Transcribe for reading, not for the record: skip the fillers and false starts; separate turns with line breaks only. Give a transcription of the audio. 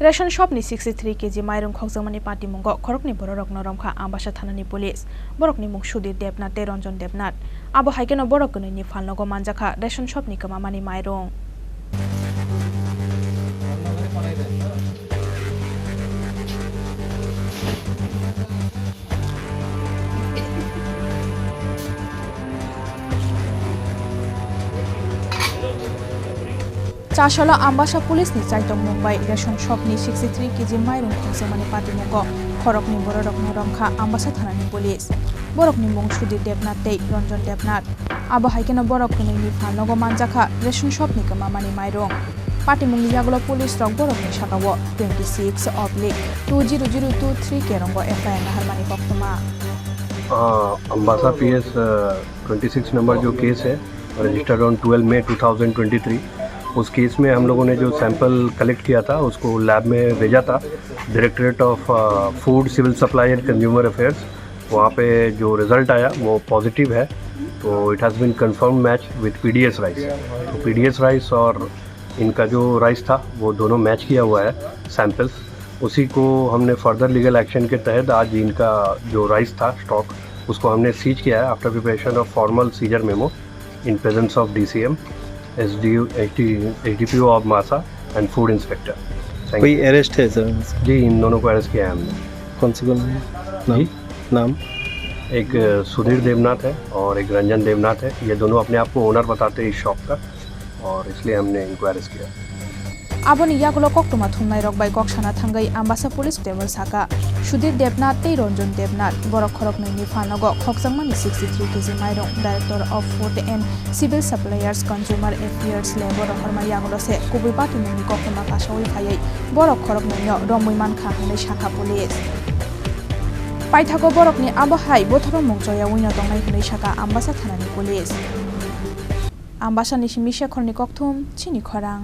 Ration shop नि 63 KG माइरं खोकजमनि party मुंग खरकनि बररक नरमखा आमबासा थानानि पुलिस बरकनि मुं सुधीर देबनाथ रंजन देबनाथ आबो हाइकेनो बरक गनैनि फालनगो मानजाखा रेशन शॉप नि कमामानि माइरं चाशला आमबासा पुलिस नि चाइटं मुंबाई रेशन शॉप नि 63 केजी माइरं खोकजमनि पार्टी मुंग खरकनि बररक नरमखा आमबासा थानानि पुलिस बरकनि मुं सुधीर देबनाथ रंजन देबनाथ आबो हाइकेनो बरक गनैनि फालनगो मानजाखा रेशन शॉप नि कमामानि माइरं पार्टी मुंनि जागलो पुलिस रक बरकनि साकावो 26/2002 केरंगो एफआईआर नाहरमानि पक्तमा
अम्बासा पीएस 26 नंबर जो केस है रजिस्टर्ड ऑन 12 मई 2023। उस केस में हम लोगों ने जो सैंपल कलेक्ट किया था उसको लैब में भेजा था directorate of food civil supply and consumer affairs. वहाँ पे जो रिज़ल्ट आया वो पॉजिटिव है, तो it has been confirm match with PDS rice. तो पीडीएस राइस और इनका जो राइस था वो दोनों मैच किया हुआ है सैंपल्स। उसी को हमने फर्दर लीगल एक्शन के तहत आज इनका जो राइस था स्टॉक उसको हमने सीज किया है after preparation of formal seizure memo in presence of DCM, SDPO of Masa and food inspector.
कोई अरेस्ट है सर?
जी, इन दोनों को अरेस्ट किया है हमने।
कौन सी नाम?
एक सुधीर देवनाथ है और एक रंजन देवनाथ है। ये दोनों अपने आप को ओनर बताते हैं इस शॉप का, और इसलिए हमने इनको अरेस्ट किया।
आबोनि यागलो कक्तुमा थुमनाय रकबाय कक्साना थांगै आमबासा पुलिस टेबल साका सुधीर देबनाथ रंजन देबनाथ बरक खरकनैनि फालनगो खोकजमनि 63 केजी माइरं director of food and civil suppliers consumer affairs labour हरमा यागलो से कुबै पार्टी मुंनि कक्तुमा कासावै फायै बरक खरकनैनो रमैमान खाहनै साका पुलिस पाइथाको बरकनि आबहाय बोथरो मुंजया उइना दंनाय हनै साका आमबासा थानानि पुलिस आमबासानि सिमिशा खरनि कक्तुम चिनि खरां।